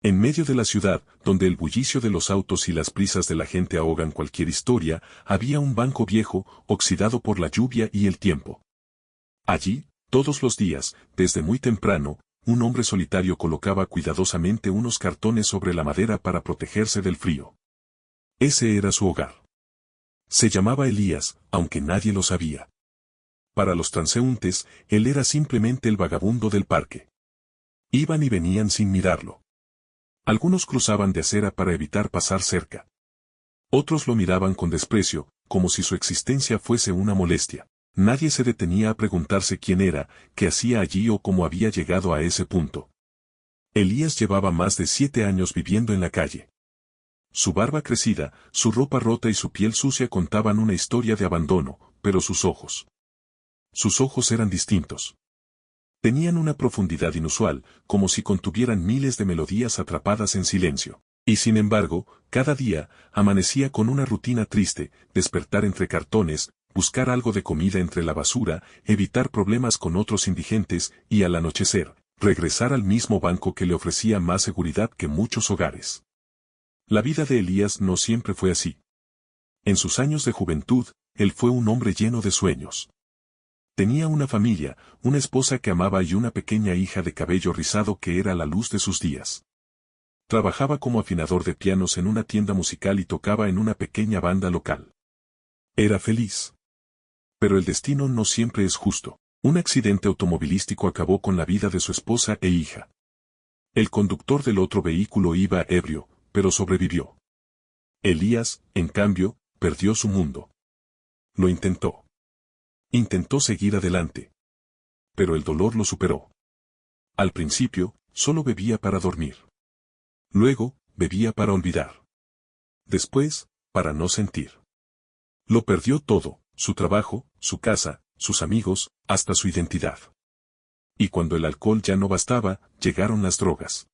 En medio de la ciudad, donde el bullicio de los autos y las prisas de la gente ahogan cualquier historia, había un banco viejo, oxidado por la lluvia y el tiempo. Allí, todos los días, desde muy temprano, un hombre solitario colocaba cuidadosamente unos cartones sobre la madera para protegerse del frío. Ese era su hogar. Se llamaba Elías, aunque nadie lo sabía. Para los transeúntes, él era simplemente el vagabundo del parque. Iban y venían sin mirarlo. Algunos cruzaban de acera para evitar pasar cerca. Otros lo miraban con desprecio, como si su existencia fuese una molestia. Nadie se detenía a preguntarse quién era, qué hacía allí o cómo había llegado a ese punto. Elías llevaba más de 7 años viviendo en la calle. Su barba crecida, su ropa rota y su piel sucia contaban una historia de abandono, pero sus ojos eran distintos. Tenían una profundidad inusual, como si contuvieran miles de melodías atrapadas en silencio. Y sin embargo, cada día, amanecía con una rutina triste: despertar entre cartones, buscar algo de comida entre la basura, evitar problemas con otros indigentes, y al anochecer, regresar al mismo banco que le ofrecía más seguridad que muchos hogares. La vida de Elías no siempre fue así. En sus años de juventud, él fue un hombre lleno de sueños. Tenía una familia, una esposa que amaba y una pequeña hija de cabello rizado que era la luz de sus días. Trabajaba como afinador de pianos en una tienda musical y tocaba en una pequeña banda local. Era feliz. Pero el destino no siempre es justo. Un accidente automovilístico acabó con la vida de su esposa e hija. El conductor del otro vehículo iba ebrio, pero sobrevivió. Elías, en cambio, perdió su mundo. Lo intentó. Intentó seguir adelante. Pero el dolor lo superó. Al principio, solo bebía para dormir. Luego, bebía para olvidar. Después, para no sentir. Lo perdió todo: su trabajo, su casa, sus amigos, hasta su identidad. Y cuando el alcohol ya no bastaba, llegaron las drogas.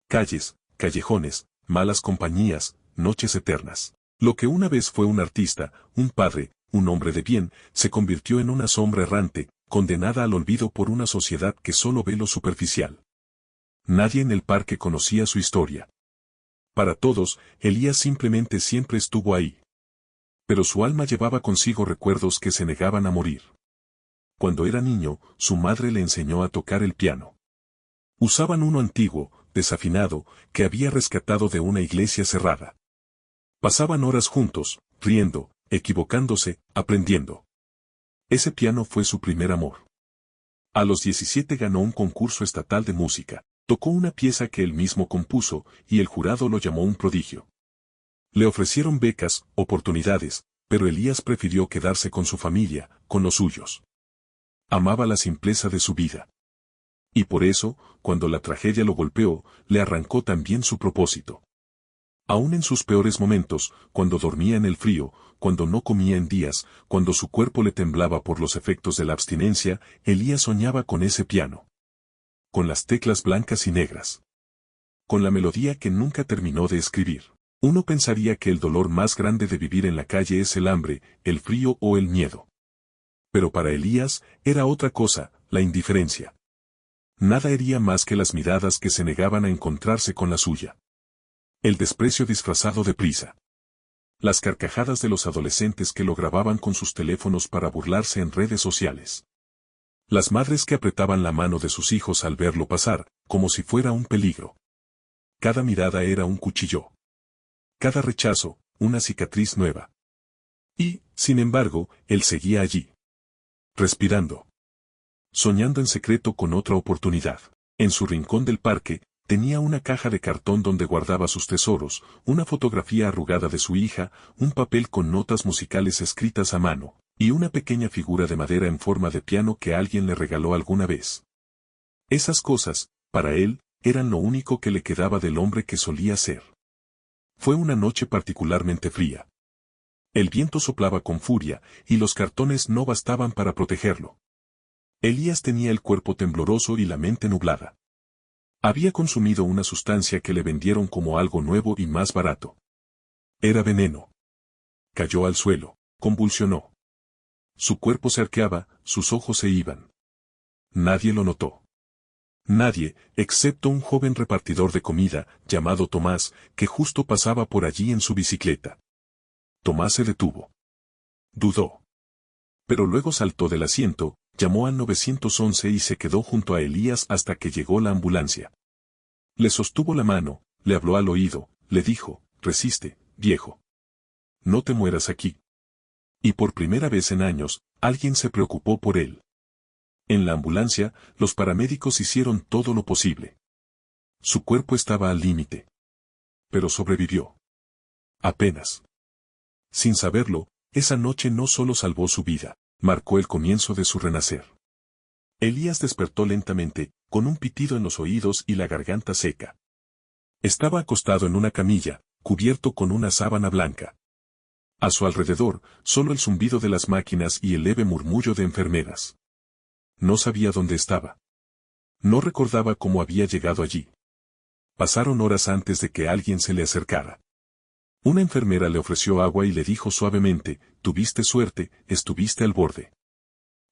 Calles, callejones, malas compañías, noches eternas. Lo que una vez fue un artista, un padre, un hombre de bien, se convirtió en una sombra errante, condenada al olvido por una sociedad que solo ve lo superficial. Nadie en el parque conocía su historia. Para todos, Elías simplemente siempre estuvo ahí. Pero su alma llevaba consigo recuerdos que se negaban a morir. Cuando era niño, su madre le enseñó a tocar el piano. Usaban uno antiguo, desafinado, que había rescatado de una iglesia cerrada. Pasaban horas juntos, riendo, equivocándose, aprendiendo. Ese piano fue su primer amor. A los 17 ganó un concurso estatal de música, tocó una pieza que él mismo compuso, y el jurado lo llamó un prodigio. Le ofrecieron becas, oportunidades, pero Elías prefirió quedarse con su familia, con los suyos. Amaba la simpleza de su vida. Y por eso, cuando la tragedia lo golpeó, le arrancó también su propósito. Aún en sus peores momentos, cuando dormía en el frío, cuando no comía en días, cuando su cuerpo le temblaba por los efectos de la abstinencia, Elías soñaba con ese piano. Con las teclas blancas y negras. Con la melodía que nunca terminó de escribir. Uno pensaría que el dolor más grande de vivir en la calle es el hambre, el frío o el miedo. Pero para Elías, era otra cosa: la indiferencia. Nada hería más que las miradas que se negaban a encontrarse con la suya. El desprecio disfrazado de prisa. Las carcajadas de los adolescentes que lo grababan con sus teléfonos para burlarse en redes sociales. Las madres que apretaban la mano de sus hijos al verlo pasar, como si fuera un peligro. Cada mirada era un cuchillo. Cada rechazo, una cicatriz nueva. Y, sin embargo, él seguía allí. Respirando. Soñando en secreto con otra oportunidad. En su rincón del parque, tenía una caja de cartón donde guardaba sus tesoros, una fotografía arrugada de su hija, un papel con notas musicales escritas a mano, y una pequeña figura de madera en forma de piano que alguien le regaló alguna vez. Esas cosas, para él, eran lo único que le quedaba del hombre que solía ser. Fue una noche particularmente fría. El viento soplaba con furia, y los cartones no bastaban para protegerlo. Elías tenía el cuerpo tembloroso y la mente nublada. Había consumido una sustancia que le vendieron como algo nuevo y más barato. Era veneno. Cayó al suelo, convulsionó. Su cuerpo se arqueaba, sus ojos se iban. Nadie lo notó. Nadie, excepto un joven repartidor de comida, llamado Tomás, que justo pasaba por allí en su bicicleta. Tomás se detuvo. Dudó. Pero luego saltó del asiento, llamó al 911 y se quedó junto a Elías hasta que llegó la ambulancia. Le sostuvo la mano, le habló al oído, le dijo, resiste, viejo. No te mueras aquí. Y por primera vez en años, alguien se preocupó por él. En la ambulancia, los paramédicos hicieron todo lo posible. Su cuerpo estaba al límite. Pero sobrevivió. Apenas. Sin saberlo, esa noche no solo salvó su vida, marcó el comienzo de su renacer. Elías despertó lentamente, con un pitido en los oídos y la garganta seca. Estaba acostado en una camilla, cubierto con una sábana blanca. A su alrededor, solo el zumbido de las máquinas y el leve murmullo de enfermeras. No sabía dónde estaba. No recordaba cómo había llegado allí. Pasaron horas antes de que alguien se le acercara. Una enfermera le ofreció agua y le dijo suavemente, tuviste suerte, estuviste al borde.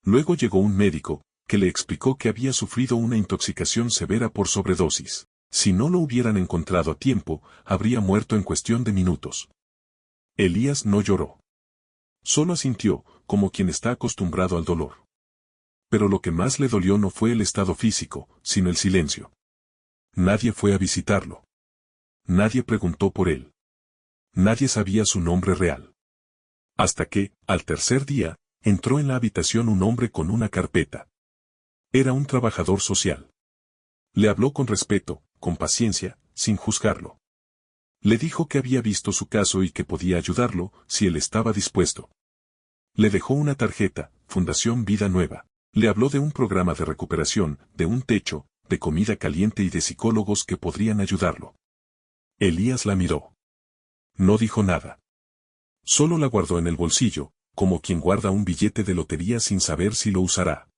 Luego llegó un médico, que le explicó que había sufrido una intoxicación severa por sobredosis. Si no lo hubieran encontrado a tiempo, habría muerto en cuestión de minutos. Elías no lloró. Solo asintió, como quien está acostumbrado al dolor. Pero lo que más le dolió no fue el estado físico, sino el silencio. Nadie fue a visitarlo. Nadie preguntó por él. Nadie sabía su nombre real. Hasta que, al tercer día, entró en la habitación un hombre con una carpeta. Era un trabajador social. Le habló con respeto, con paciencia, sin juzgarlo. Le dijo que había visto su caso y que podía ayudarlo, si él estaba dispuesto. Le dejó una tarjeta, Fundación Vida Nueva. Le habló de un programa de recuperación, de un techo, de comida caliente y de psicólogos que podrían ayudarlo. Elías la miró. No dijo nada. Solo la guardó en el bolsillo, como quien guarda un billete de lotería sin saber si lo usará.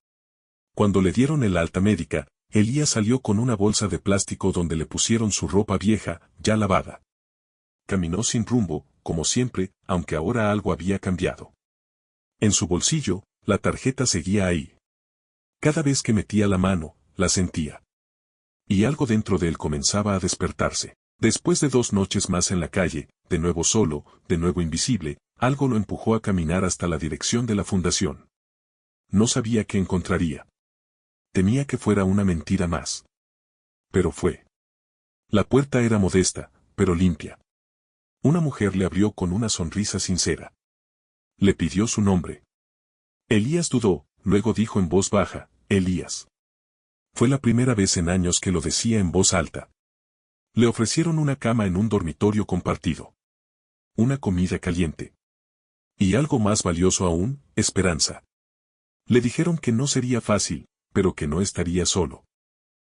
Cuando le dieron el alta médica, Elías salió con una bolsa de plástico donde le pusieron su ropa vieja, ya lavada. Caminó sin rumbo, como siempre, aunque ahora algo había cambiado. En su bolsillo, la tarjeta seguía ahí. Cada vez que metía la mano, la sentía. Y algo dentro de él comenzaba a despertarse. Después de 2 noches más en la calle, de nuevo solo, de nuevo invisible, algo lo empujó a caminar hasta la dirección de la fundación. No sabía qué encontraría. Temía que fuera una mentira más. Pero fue. La puerta era modesta, pero limpia. Una mujer le abrió con una sonrisa sincera. Le pidió su nombre. Elías dudó, luego dijo en voz baja, Elías. Fue la primera vez en años que lo decía en voz alta. Le ofrecieron una cama en un dormitorio compartido. Una comida caliente. Y algo más valioso aún, esperanza. Le dijeron que no sería fácil, pero que no estaría solo.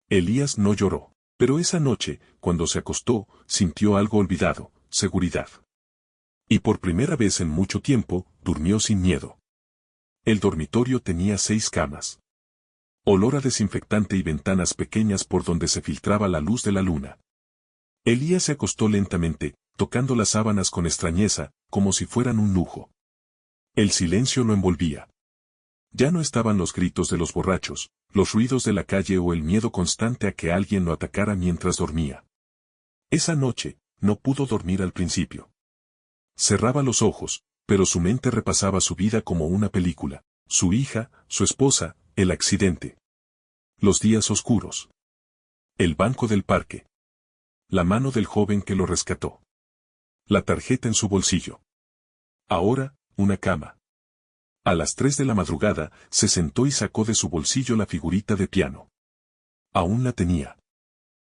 Elías no lloró, pero esa noche, cuando se acostó, sintió algo olvidado, seguridad. Y por primera vez en mucho tiempo, durmió sin miedo. El dormitorio tenía 6 camas. Olor a desinfectante y ventanas pequeñas por donde se filtraba la luz de la luna. Elías se acostó lentamente, tocando las sábanas con extrañeza, como si fueran un lujo. El silencio lo envolvía. Ya no estaban los gritos de los borrachos, los ruidos de la calle o el miedo constante a que alguien lo atacara mientras dormía. Esa noche, no pudo dormir al principio. Cerraba los ojos, pero su mente repasaba su vida como una película, su hija, su esposa, el accidente. Los días oscuros. El banco del parque. La mano del joven que lo rescató. La tarjeta en su bolsillo. Ahora, una cama. A las 3 de la madrugada, se sentó y sacó de su bolsillo la figurita de piano. Aún la tenía.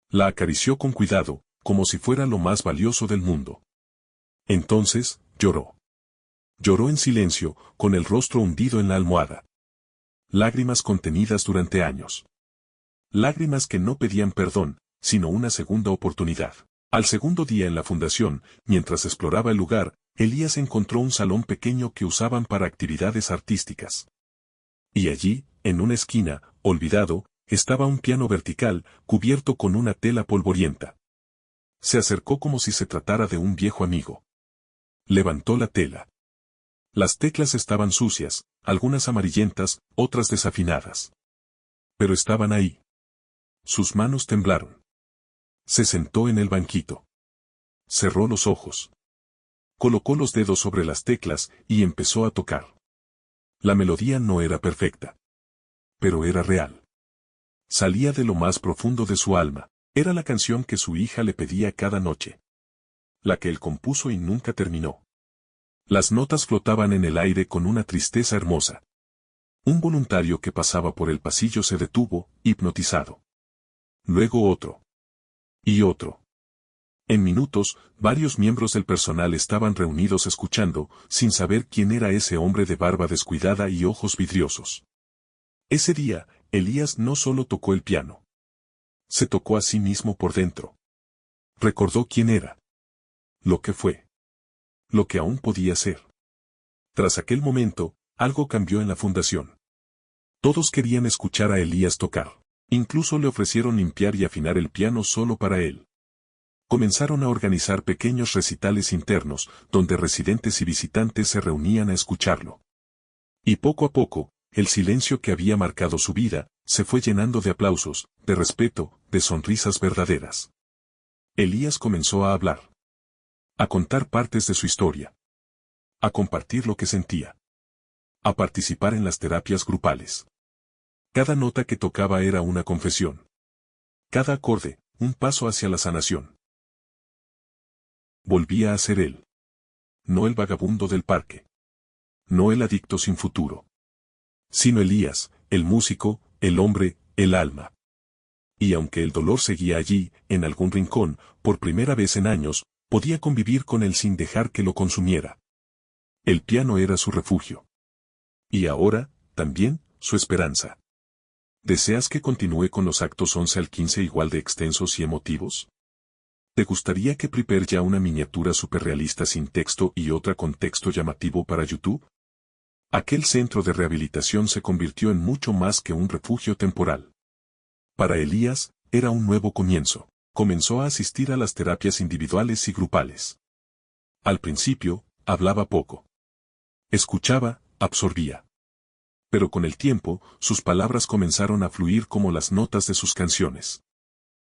La acarició con cuidado, como si fuera lo más valioso del mundo. Entonces, lloró. Lloró en silencio, con el rostro hundido en la almohada. Lágrimas contenidas durante años. Lágrimas que no pedían perdón, sino una segunda oportunidad. Al segundo día en la fundación, mientras exploraba el lugar, Elías encontró un salón pequeño que usaban para actividades artísticas. Y allí, en una esquina, olvidado, estaba un piano vertical, cubierto con una tela polvorienta. Se acercó como si se tratara de un viejo amigo. Levantó la tela. Las teclas estaban sucias, algunas amarillentas, otras desafinadas. Pero estaban ahí. Sus manos temblaron. Se sentó en el banquito. Cerró los ojos. Colocó los dedos sobre las teclas y empezó a tocar. La melodía no era perfecta. Pero era real. Salía de lo más profundo de su alma. Era la canción que su hija le pedía cada noche. La que él compuso y nunca terminó. Las notas flotaban en el aire con una tristeza hermosa. Un voluntario que pasaba por el pasillo se detuvo, hipnotizado. Luego otro. Y otro. En minutos, varios miembros del personal estaban reunidos escuchando, sin saber quién era ese hombre de barba descuidada y ojos vidriosos. Ese día, Elías no solo tocó el piano. Se tocó a sí mismo por dentro. Recordó quién era. Lo que fue. Lo que aún podía ser. Tras aquel momento, algo cambió en la fundación. Todos querían escuchar a Elías tocar. Incluso le ofrecieron limpiar y afinar el piano solo para él. Comenzaron a organizar pequeños recitales internos, donde residentes y visitantes se reunían a escucharlo. Y poco a poco, el silencio que había marcado su vida, se fue llenando de aplausos, de respeto, de sonrisas verdaderas. Elías comenzó a hablar. A contar partes de su historia. A compartir lo que sentía. A participar en las terapias grupales. Cada nota que tocaba era una confesión. Cada acorde, un paso hacia la sanación. Volvía a ser él. No el vagabundo del parque. No el adicto sin futuro. Sino Elías, el músico, el hombre, el alma. Y aunque el dolor seguía allí, en algún rincón, por primera vez en años, podía convivir con él sin dejar que lo consumiera. El piano era su refugio. Y ahora, también, su esperanza. ¿Deseas que continúe con los actos 11 al 15 igual de extensos y emotivos? ¿Te gustaría que prepare ya una miniatura superrealista sin texto y otra con texto llamativo para YouTube? Aquel centro de rehabilitación se convirtió en mucho más que un refugio temporal. Para Elías, era un nuevo comienzo. Comenzó a asistir a las terapias individuales y grupales. Al principio, hablaba poco. Escuchaba, absorbía. Pero con el tiempo, sus palabras comenzaron a fluir como las notas de sus canciones.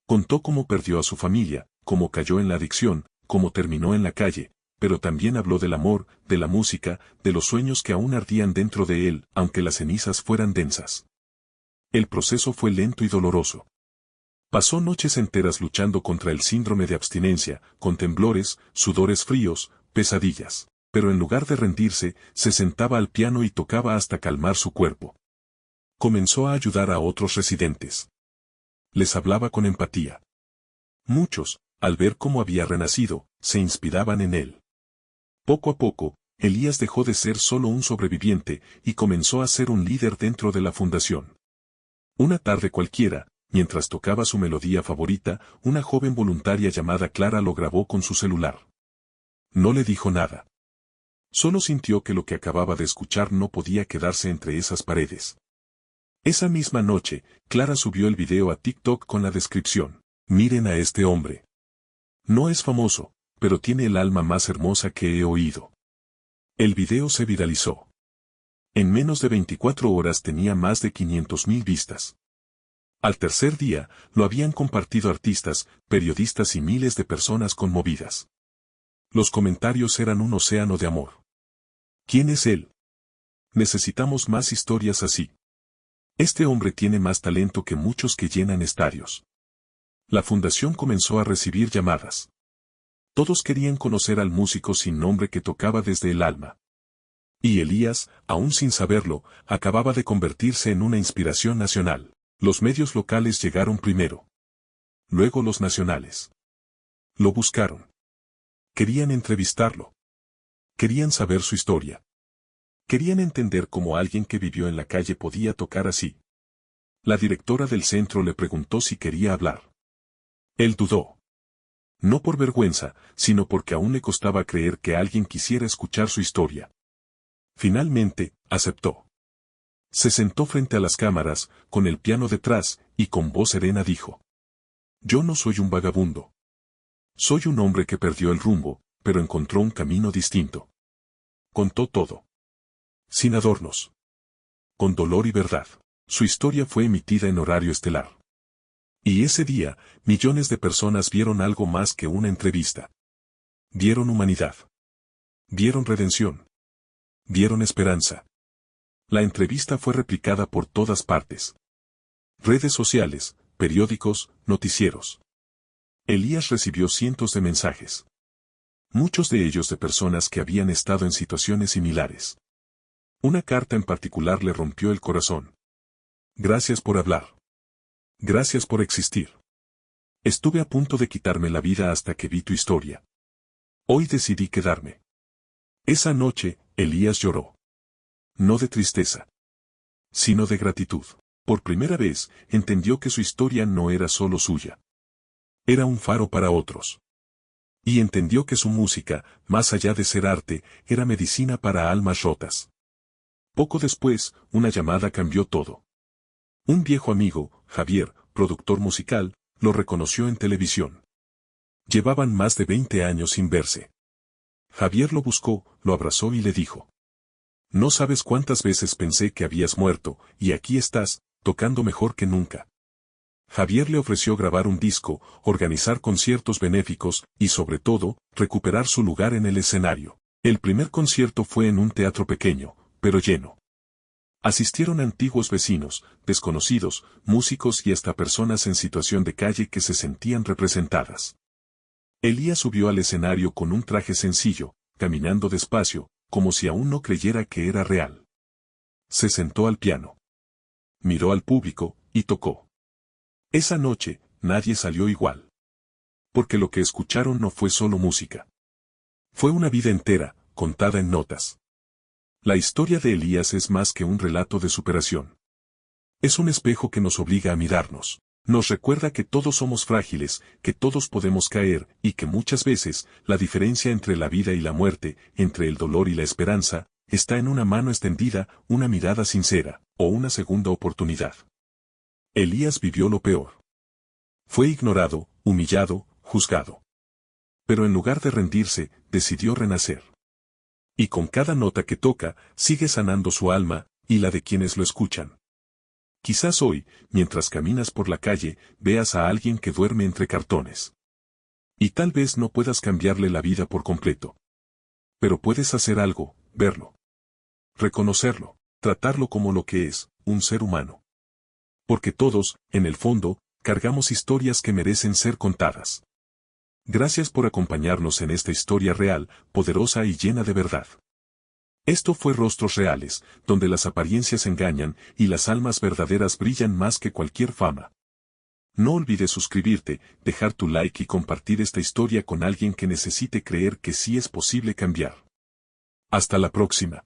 Contó cómo perdió a su familia, cómo cayó en la adicción, cómo terminó en la calle, pero también habló del amor, de la música, de los sueños que aún ardían dentro de él, aunque las cenizas fueran densas. El proceso fue lento y doloroso. Pasó noches enteras luchando contra el síndrome de abstinencia, con temblores, sudores fríos, pesadillas. Pero en lugar de rendirse, se sentaba al piano y tocaba hasta calmar su cuerpo. Comenzó a ayudar a otros residentes. Les hablaba con empatía. Muchos, al ver cómo había renacido, se inspiraban en él. Poco a poco, Elías dejó de ser solo un sobreviviente y comenzó a ser un líder dentro de la fundación. Una tarde cualquiera, mientras tocaba su melodía favorita, una joven voluntaria llamada Clara lo grabó con su celular. No le dijo nada. Solo sintió que lo que acababa de escuchar no podía quedarse entre esas paredes. Esa misma noche, Clara subió el video a TikTok con la descripción: miren a este hombre. No es famoso, pero tiene el alma más hermosa que he oído. El video se viralizó. En menos de 24 horas tenía más de 500.000 vistas. Al tercer día, lo habían compartido artistas, periodistas y miles de personas conmovidas. Los comentarios eran un océano de amor. ¿Quién es él? Necesitamos más historias así. Este hombre tiene más talento que muchos que llenan estadios. La fundación comenzó a recibir llamadas. Todos querían conocer al músico sin nombre que tocaba desde el alma. Y Elías, aún sin saberlo, acababa de convertirse en una inspiración nacional. Los medios locales llegaron primero. Luego los nacionales. Lo buscaron. Querían entrevistarlo. Querían saber su historia. Querían entender cómo alguien que vivió en la calle podía tocar así. La directora del centro le preguntó si quería hablar. Él dudó. No por vergüenza, sino porque aún le costaba creer que alguien quisiera escuchar su historia. Finalmente, aceptó. Se sentó frente a las cámaras, con el piano detrás, y con voz serena dijo: yo no soy un vagabundo. Soy un hombre que perdió el rumbo, pero encontró un camino distinto. Contó todo. Sin adornos. Con dolor y verdad. Su historia fue emitida en horario estelar. Y ese día, millones de personas vieron algo más que una entrevista. Vieron humanidad. Vieron redención. Vieron esperanza. La entrevista fue replicada por todas partes. Redes sociales, periódicos, noticieros. Elías recibió cientos de mensajes. Muchos de ellos de personas que habían estado en situaciones similares. Una carta en particular le rompió el corazón. Gracias por hablar. Gracias por existir. Estuve a punto de quitarme la vida hasta que vi tu historia. Hoy decidí quedarme. Esa noche, Elías lloró. No de tristeza, sino de gratitud. Por primera vez, entendió que su historia no era solo suya. Era un faro para otros. Y entendió que su música, más allá de ser arte, era medicina para almas rotas. Poco después, una llamada cambió todo. Un viejo amigo, Javier, productor musical, lo reconoció en televisión. Llevaban más de 20 años sin verse. Javier lo buscó, lo abrazó y le dijo: No sabes cuántas veces pensé que habías muerto, y aquí estás, tocando mejor que nunca. Javier le ofreció grabar un disco, organizar conciertos benéficos, y sobre todo, recuperar su lugar en el escenario. El primer concierto fue en un teatro pequeño, pero lleno. Asistieron antiguos vecinos, desconocidos, músicos y hasta personas en situación de calle que se sentían representadas. Elías subió al escenario con un traje sencillo, caminando despacio, como si aún no creyera que era real. Se sentó al piano. Miró al público, y tocó. Esa noche, nadie salió igual. Porque lo que escucharon no fue solo música. Fue una vida entera, contada en notas. La historia de Elías es más que un relato de superación. Es un espejo que nos obliga a mirarnos. Nos recuerda que todos somos frágiles, que todos podemos caer, y que muchas veces, la diferencia entre la vida y la muerte, entre el dolor y la esperanza, está en una mano extendida, una mirada sincera, o una segunda oportunidad. Elías vivió lo peor. Fue ignorado, humillado, juzgado. Pero en lugar de rendirse, decidió renacer. Y con cada nota que toca, sigue sanando su alma, y la de quienes lo escuchan. Quizás hoy, mientras caminas por la calle, veas a alguien que duerme entre cartones. Y tal vez no puedas cambiarle la vida por completo. Pero puedes hacer algo, verlo. Reconocerlo, tratarlo como lo que es, un ser humano. Porque todos, en el fondo, cargamos historias que merecen ser contadas. Gracias por acompañarnos en esta historia real, poderosa y llena de verdad. Esto fue Rostros Reales, donde las apariencias engañan y las almas verdaderas brillan más que cualquier fama. No olvides suscribirte, dejar tu like y compartir esta historia con alguien que necesite creer que sí es posible cambiar. Hasta la próxima.